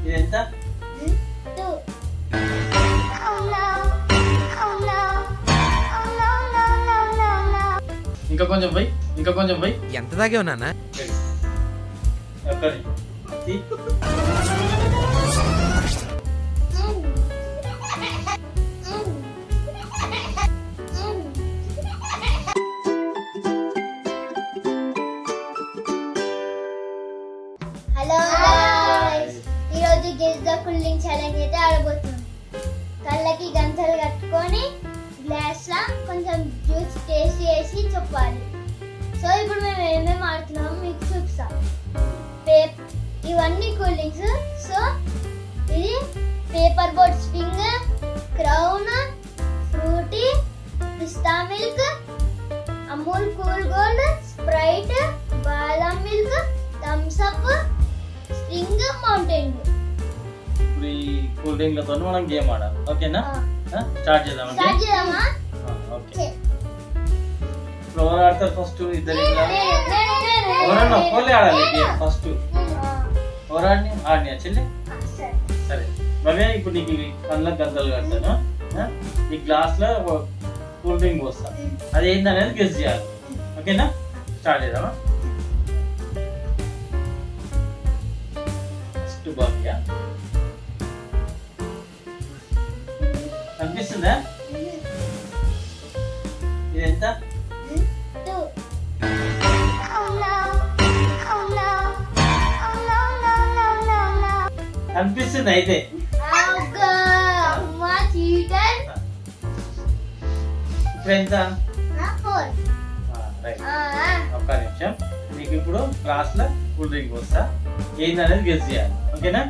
ఇది ఎంత? 2. ఇంకా కొంచెం పోయి, ఇంకా కొంచెం పోయి. ఎంత దాగే ఉన్నానా? ఒక్కరి. తీ. హలో గాయ్స్, ఈరోజు గెస్ ద కూలింగ్ ఛాలెంజ్ అయితే ఆడబోతున్నాం. కళ్ళకి గంటలు కట్టుకొని గ్లాస్ లా కొంచెం జ్యూస్ టేస్ట్ చేసి చెప్పాలి. సో ఇప్పుడు మేము ఏమేమి ఆడుతున్నామో మీకు చూపిస్తాం. ఇవన్నీ కూలింగ్స్. సో ఇది paper boat spring, crown, Frooti, pista milk, Amul cool gold, sprite, బాదం milk, Thums Up, spring, Mountain Dew. ఇప్పుడు ఈ కూల్ డ్రింక్ లతో మనం గేమ్ ఆడాలి. ఓకేనా? స్టార్ట్ చేద్దాం. స్టార్ట్ చేద్దామా? ఓకే. ఇప్పుడు ఎవరు ఆడతారు ఫస్ట్? ఇద్దరు ఎవరన్నా ఒక్కళ్ళే ఆడాలి గేమ్ ఫస్ట్. ఎవరు ఆడినా చెల్లి? సరే భవ్య, ఇప్పుడు నీకు కళ్ళకి గంటలు కడతాను. ఈ గ్లాస్ లో కూల్ డ్రింక్ పోస్తా. అది ఏందనేది గెస్ చేయాలి. ఓకేనా? స్టార్ట్ చేద్దామా? ఫస్ట్ భవ్య. కనిపిస్తుందా? ఇది ఎంత? 2. కనిపిస్తుంది అయితే. అమ్మా చీటర్. ఇప్పుడు ఎంత? 4. రైట్. ఒక్క నిమిషం. నీకు ఇప్పుడు గ్లాస్ లో కూల్ డ్రింక్ వస్తా. ఏందనేది గెస్ చేయాలి. ఓకేనా?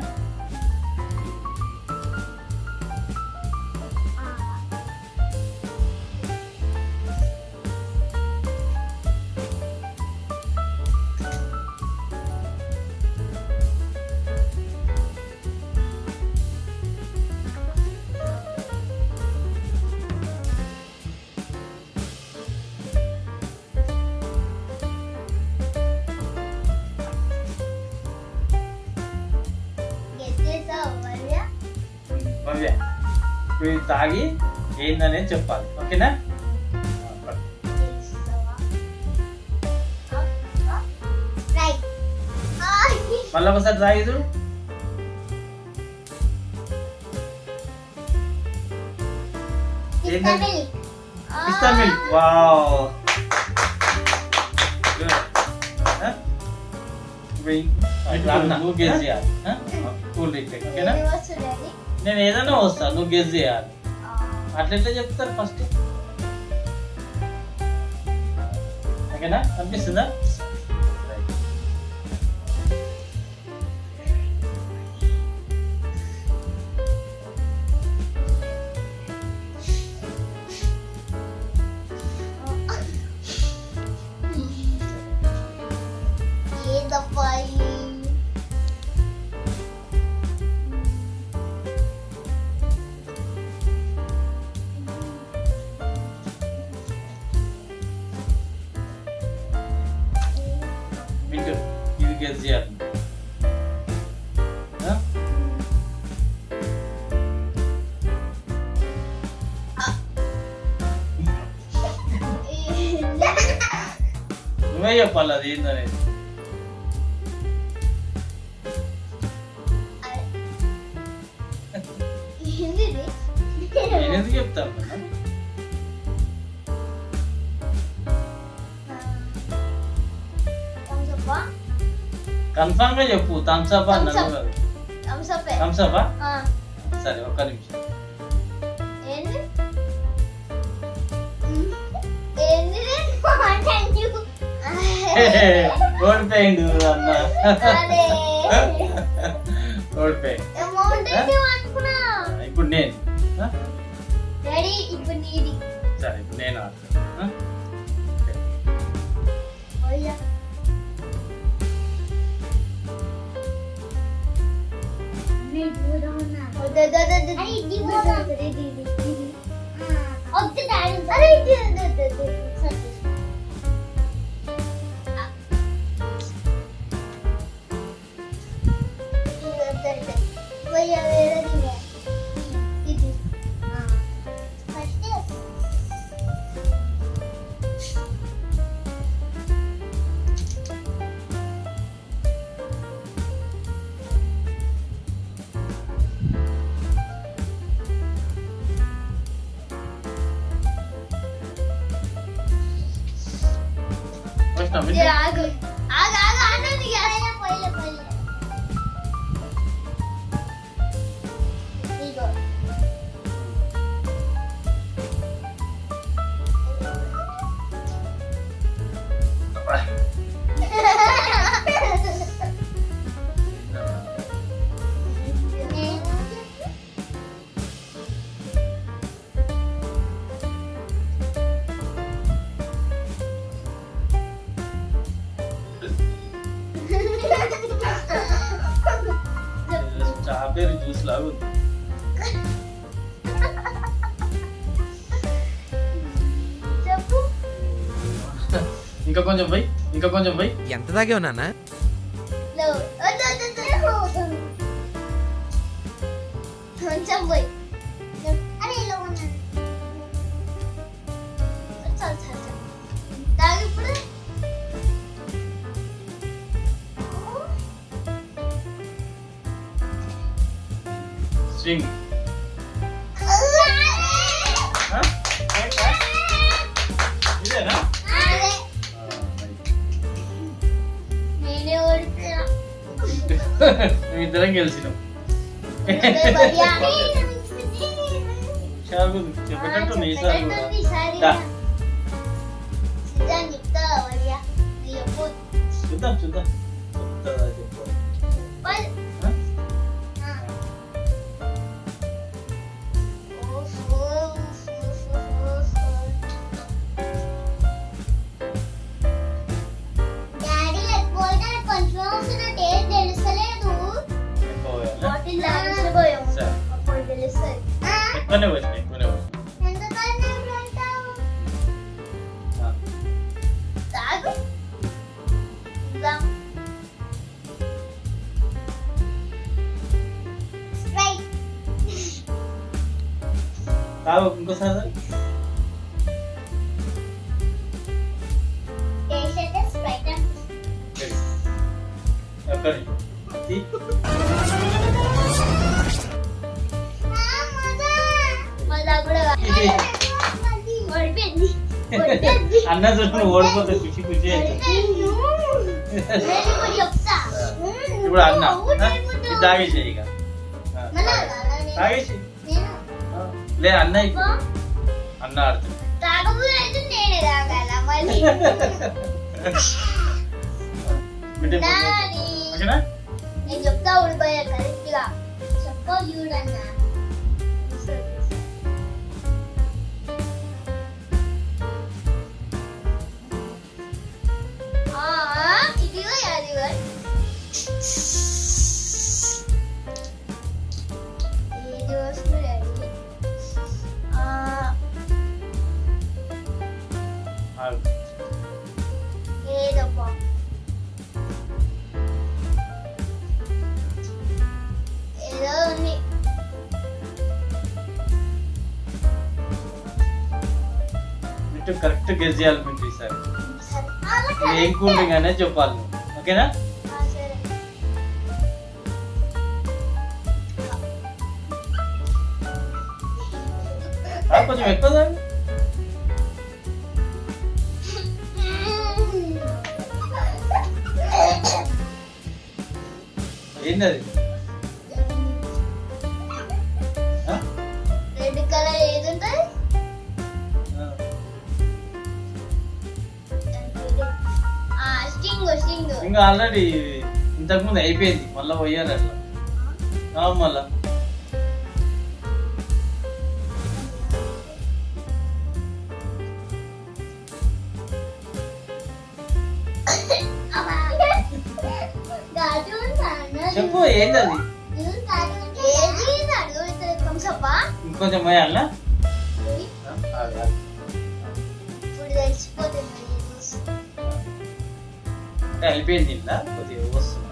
భవ్య, ఇప్పుడు ఇది తాగి ఏందనేది చెప్పాలి. ఓకేనా? మళ్ళీ ఒకసారి తాగి చూడు. పిస్తా మిల్క్. వావ్, నువ్వు గెస్ చేయాలి. Cool drink. ఓకేనా? నేను ఏదైనా వస్తా, నువ్వు గెస్ చేయాలి. అట్లెట్లా చెప్తారు ఫస్ట్? ఓకేనా? అనిపిస్తుందా? ఇది గెస్ చేయాలి. నువ్వే చెప్పాలి అది ఏందనేది. నేను ఎందుకు చెప్తాను? కన్ఫర్మ్ గా చెప్పు. థమ్స్ అప్ అన్నాను. Thumbs up. సరే ఒక్క నిమిషం. ఓడిపోయిండు అన్న. ఓడిపోయిండు. ఇప్పుడు నేను సరే ఇప్పుడు నేను ఆడతాను. మిట్టి ఆగు ఆగు ఆగు ఆనంది పోయిలే పోయిలే ఇగో స్ట్రాబెర్రీ జ్యూస్ లాగా ఉంది. చెప్పు ఇంకా కొంచెం పోయి ఇంకా కొంచెం పోయి ఎంత దాగే ఉన్నానా లో కొంచెం పోయి అరే ఇలా ఉన్నాను చాలు చాలు చాలు తాగు ఇప్పుడు స్వింగ్ ఇదేనా నేనే ఓడిపోయా మేమిద్దరం గెలిచినాం. హుషారుగా ఉంది. చెప్పేటట్టు ఈసారి కూడా దా. చూద్దాం చూద్దాం చెప్తాదా చెప్పు. ఎక్కువనే వచ్చినాయి ఎక్కువనే వచ్చినాయి. తాగు ఇంకోసారి ఎక్కడి అన్న చూసిన ఓడిపోతే ఖుషి ఖుషి ఇప్పుడు అన్న ఇది తాగేసి ఇక తాగేసి లే అన్న ఇప్పుడు అన్న ఆడుతుంది. ఓకేనా నేను చెప్తా ఊడిపోయా కరెక్ట్ గా చెప్పవు చూడన్నా ఇదిగో అదిగో ఏది వస్తుంది ఆగు. ఏదబ్బా ఏదో ఉంది మిట్టు కరెక్ట్ గెస్ చేయాలి మీకు ఈసారి. సరే ఏం కూల్ డ్రింక్ అనేది చెప్పాలి నువ్వు. ఓకేనా సరే కొంచెం ఎక్కువ తాగు. ఏంటది రెడ్ కలర్ ఏది ఉంటుంది స్టింగ్ స్టింగ్ ఇంకా ఆల్రెడీ ఇంతకుముందు అయిపోయింది మళ్ళీ పోయారు అట్లా మళ్ళా చెప్పు ఏంది అది ఇంకొంచెం పోయాలా ఇప్పుడు తెలిసిపోతుంది అంటే అయిపోయింది ఇలా కొద్దిగా వస్తుంది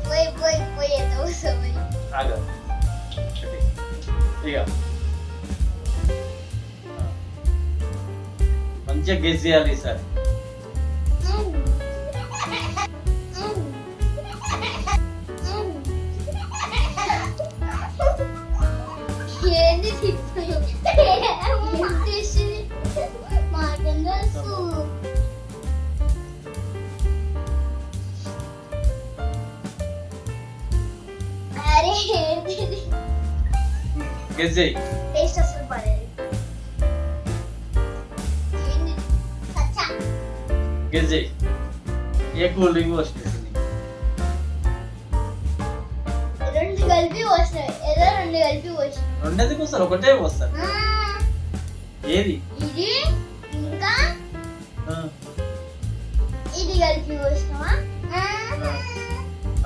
పోయి పోయి పోయి ఎంత వస్తుంది ఆగా ఇక మంచిగా గెస్ చేయాలి ఈసారి. ఏంది గెస్ చేయి. టేస్ట్ అసలు పడేది. ఏంది? సచ్చా. గెస్ చేయి. ఏ కూల్ డ్రింక్ వస్తుంది? రెండు కలిపి పోసినాయి. ఏదో రెండు కలిపి పోసినాయి. రెండేది వస్తారు, ఒకటే వస్తారు. ఏది? ఇది ఇంకా ఆ, ఇది కలిపి పోసినావా?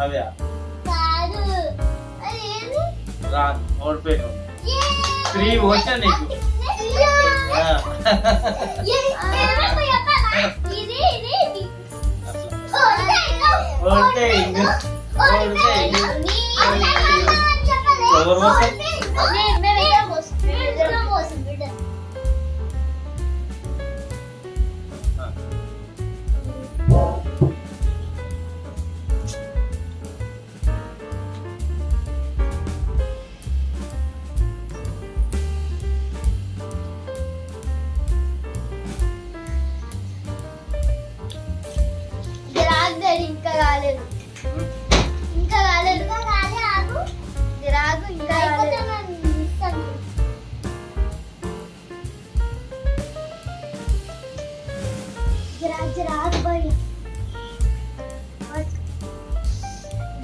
అవే కాదు. అది ఏంది? రాను ఓడిపోయాను. 3 పోసా నీకు. ఆ, ఇది ఇది ఇది. ఓడిపోయి ఎవరు పోసారు? ఇంకా కాలేదు. ఇంకా కాలేదు. ఆగు. రాగు ఇంకా రాదు బడి.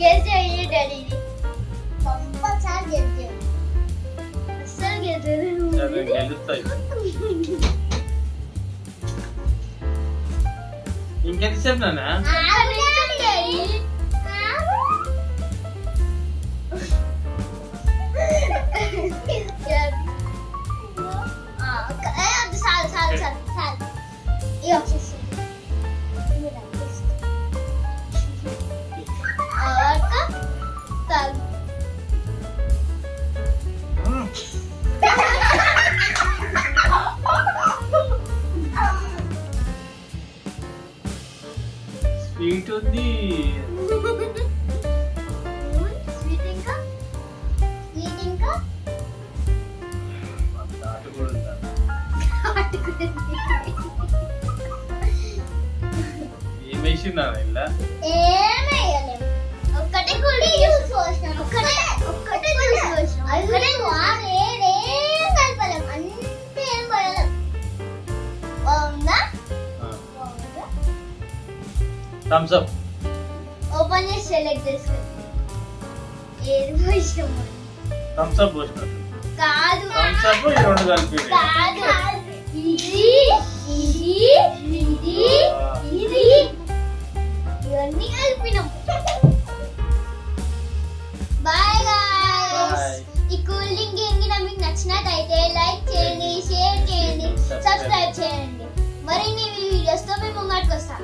గెస్ చేయి డాడీ. కంపల్సరీ గెస్ చేయి. అస్సలు గెస్ చేయలేదు. సరే, గెలుస్తాయి. ఇంకెంతసేపు నాన్న? స్వీట్ ఉంది. స్వీట్ ఇంకా ఘాటు కూడా ఉందా? ఏమేసిందా ఇలా? ఏమేయలేము. ఒక్కటే కూల్ జ్యూస్ పోసినాం. ఒక్కటే జ్యూస్ పోసినాం. ఒక్కటే ఏం కలపలేం. అంతే ఏం పడలేం. బాగుందా? Thumbs up. ఓపెన్ చేసి సెలెక్ట్ చేసుకో. ఏది పోసినాం? Thums up పోసినట్టు. కాదు. థమ్స్ అప్ ఈ రెండు కలిపి. కాదు. ఇది ఇది ఇది ఇది ఇవన్నీ కలిపినాం. Bye guys. ఈ కూల్ డ్రింక్ గిన మీకు నచ్చినట్లయితే లైక్ చేయండి, షేర్ చేయండి, సబ్స్క్రైబ్ చేయండి. మరిన్ని వీడియోస్ తో మేము ముంగటికి వస్తాం.